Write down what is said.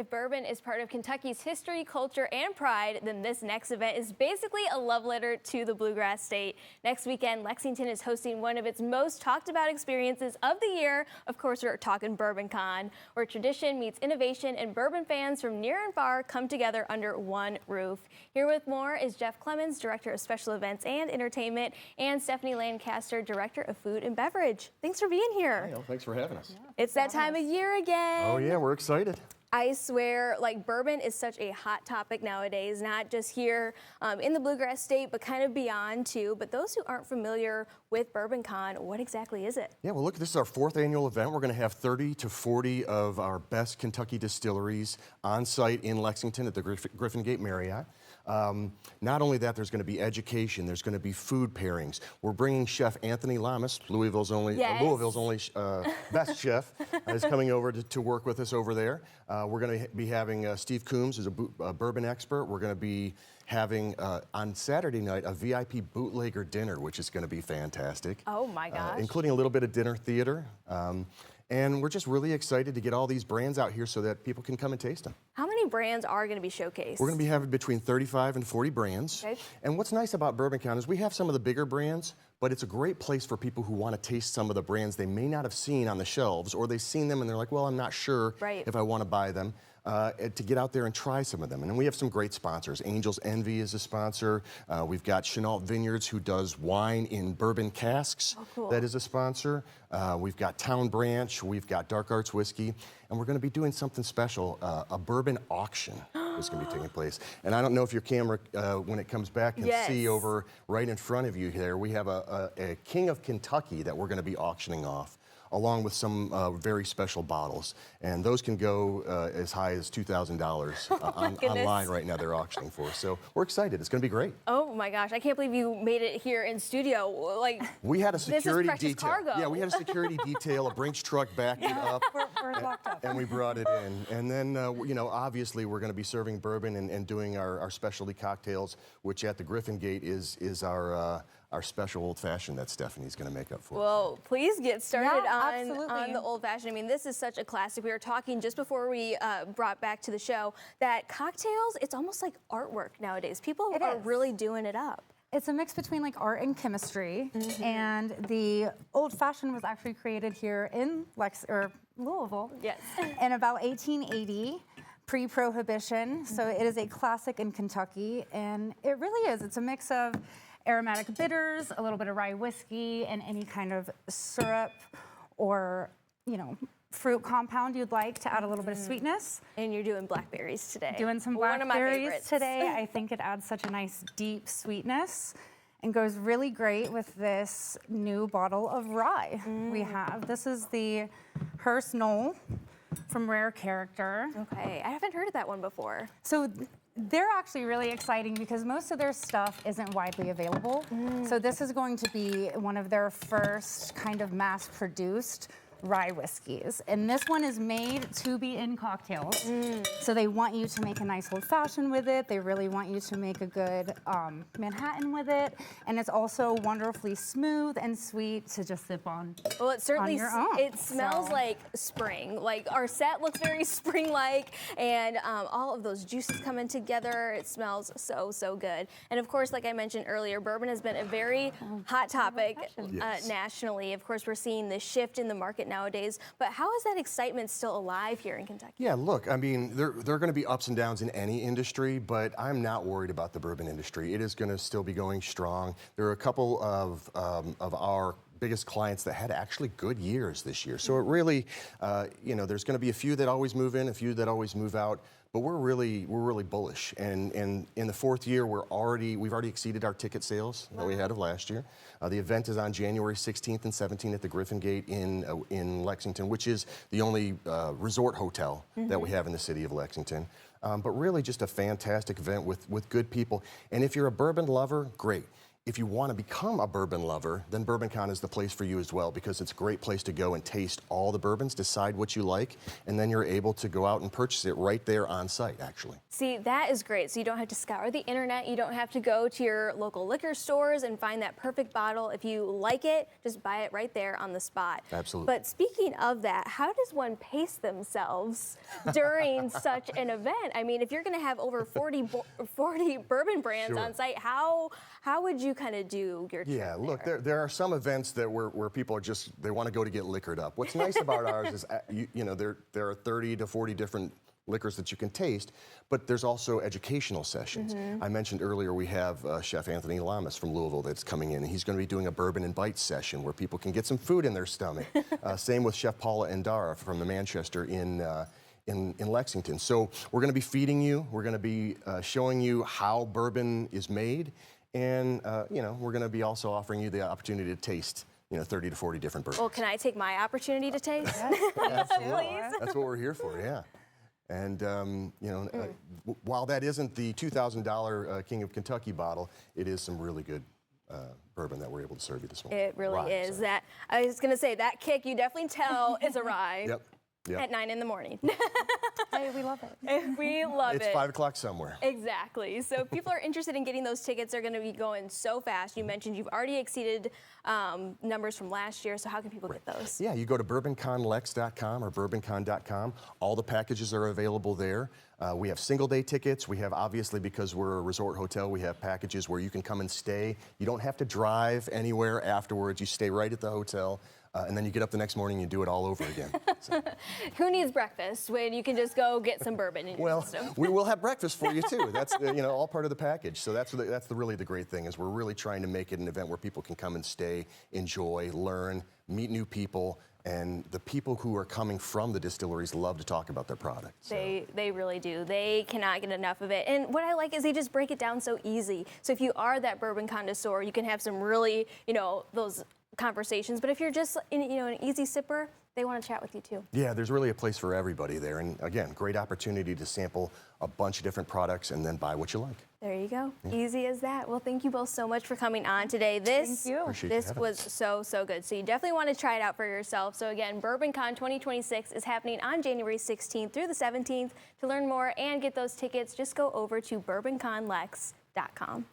If bourbon is part of Kentucky's history, culture, and pride, then this next event is basically a love letter to the Bluegrass State. Next weekend, Lexington is hosting one of its most talked about experiences of the year. Of course, we're talking Bourboncon, where tradition meets innovation and bourbon fans from near and far come together under one roof. Here with more is Jeff Clemens, Director of Special Events and Entertainment, and Stephanie Lancaster, Director of Food and Beverage. Thanks for being here. Hey, well, thanks for having us. Yeah, it's that time of year again. Oh yeah, we're excited. I swear, like, bourbon is such a hot topic nowadays, not just here in the Bluegrass State, but kind of beyond too. But those who aren't familiar with Bourboncon, what exactly is it? Yeah, well, look, this is our 4th annual event. We're going to have 30 to 40 of our best Kentucky distilleries on site in Lexington at the Griffin Gate Marriott. Not only that, there's going to be education, there's going to be food pairings. We're bringing Chef Anthony Lamas, Louisville's only best chef, is coming over to work with us over there. We're going to be having Steve Coombs, who's a bourbon expert. We're going to be having on Saturday night a VIP bootlegger dinner, which is going to be fantastic. Oh my gosh. Including a little bit of dinner theater. And we're just really excited to get all these brands out here so that people can come and taste them. How many brands are going to be showcased? We're going to be having between 35 and 40 brands. Okay. And what's nice about Bourboncon is we have some of the bigger brands, but it's a great place for people who want to taste some of the brands they may not have seen on the shelves, or they've seen them and they're like, well, I'm not sure if I want to buy them. To get out there and try some of them. And then we have some great sponsors. Angel's Envy is a sponsor. We've got Chenault Vineyards, who does wine in bourbon casks. Oh, cool. That is a sponsor. We've got Town Branch. We've got Dark Arts Whiskey. And we're going to be doing something special. A bourbon auction is going to be taking place. And I don't know if your camera, when it comes back, can see over right in front of you there. We have a King of Kentucky that we're going to be auctioning off, along with some very special bottles. And those can go as high as $2,000 online right now they're auctioning for. So we're excited. It's going to be great. Oh my gosh, I can't believe you made it here in studio. Like, we had a security this is precious detail. cargo. Yeah, we had a security detail, a Brinks truck backed it up. We're locked up. And we brought it in. And then, you know, obviously we're going to be serving bourbon and doing our specialty cocktails, which at the Griffin Gate is our special old fashioned that Stephanie's going to make up for us. Well, please get started Yeah, on the old fashioned. I mean, this is such a classic. We were talking just before we brought back to the show that cocktails, it's almost like artwork nowadays. People are really doing it up. It's a mix between like art and chemistry, and the old fashioned was actually created here in Louisville. Yes. In about 1880. Pre-prohibition, so it is a classic in Kentucky, and it really is. It's a mix of aromatic bitters, a little bit of rye whiskey, and any kind of syrup or, you know, fruit compound you'd like to add a little bit of sweetness. And you're doing blackberries today. Doing some One of my blackberries favorites. today. I think it adds such a nice deep sweetness and goes really great with this new bottle of rye we have. This is the Hearst Knoll from Rare Character. Okay, I haven't heard of that one before. So they're actually really exciting because most of their stuff isn't widely available. So this is going to be one of their first kind of mass-produced rye whiskeys. And this one is made to be in cocktails. So they want you to make a nice old fashioned with it. They really want you to make a good Manhattan with it. And it's also wonderfully smooth and sweet to just sip on. Well, it certainly your own. It smells like spring. Like, our set looks very spring-like, and all of those juices coming together. It smells so good. And of course, like I mentioned earlier, bourbon has been a very hot topic nationally. Of course, we're seeing this shift in the market nowadays, but how is that excitement still alive here in Kentucky? Yeah, look, I mean, there are going to be ups and downs in any industry, but I'm not worried about the bourbon industry. It is going to still be going strong. There are a couple of our biggest clients that had actually good years this year. So it really, you know, there's going to be a few that always move in, a few that always move out. But we're really bullish, and in the 4th year, we've already exceeded our ticket sales that we had of last year. The event is on January 16th and 17th at the Griffin Gate in Lexington, which is the only resort hotel that we have in the city of Lexington. But really, just a fantastic event with good people. And if you're a bourbon lover, great. if you want to become a bourbon lover, then Bourboncon is the place for you as well, because it's a great place to go and taste all the bourbons, decide what you like, and then you're able to go out and purchase it right there on site, actually. See, that is great. So you don't have to scour the internet. You don't have to go to your local liquor stores and find that perfect bottle. If you like it, just buy it right there on the spot. Absolutely. But speaking of that, how does one pace themselves during such an event? I mean, if you're going to have over 40 bourbon brands Sure. on site, how would you kind of do your trip? Yeah, look, there are some events that where people are just, they want to go to get liquored up. What's nice about ours is, you know, there are 30 to 40 different liquors that you can taste, but there's also educational sessions. I mentioned earlier we have Chef Anthony Lamas from Louisville that's coming in. He's going to be doing a Bourbon and Bites session where people can get some food in their stomach. Same with Chef Paula Endara from the Manchester in Lexington. So we're going to be feeding you. We're going to be showing you how bourbon is made. And, you know, we're going to be also offering you the opportunity to taste, you know, 30 to 40 different bourbons. Well, can I take my opportunity to taste? Absolutely. Please? That's what we're here for, yeah. And, you know, while that isn't the $2,000 King of Kentucky bottle, it is some really good bourbon that we're able to serve you this morning. It really Rye, is. sorry. That I was going to say, that kick, you definitely tell is a rye. Yep. Yep. At 9 in the morning. Hey, we love it. We love It's it. 5 o'clock somewhere. Exactly. So if people are interested in getting those tickets, they're going to be going so fast. You mentioned you've already exceeded numbers from last year. So how can people get those? Yeah, you go to bourboncon.lex.com or bourboncon.com. All the packages are available there. We have single-day tickets. We have, obviously, because we're a resort hotel, we have packages where you can come and stay. You don't have to drive anywhere afterwards. You stay right at the hotel. And then you get up the next morning and you do it all over again. So. Who needs breakfast when you can just go get some bourbon in your Well, system? we will have breakfast for you too. That's you know, all part of the package. So that's really the great thing, is we're really trying to make it an event where people can come and stay, enjoy, learn, meet new people, and the people who are coming from the distilleries love to talk about their product. So. They really do. They cannot get enough of it. And what I like is they just break it down so easy. So if you are that bourbon connoisseur, you can have some really, you know, those conversations. But if you're just, you know, an easy sipper, they want to chat with you too. Yeah, there's really a place for everybody there. And again, great opportunity to sample a bunch of different products and then buy what you like. There you go. Yeah. Easy as that. Well, thank you both so much for coming on today. This was so good. So you definitely want to try it out for yourself. So again, Bourboncon 2026 is happening on January 16th through the 17th. To learn more and get those tickets, just go over to bourboncon.lex.com.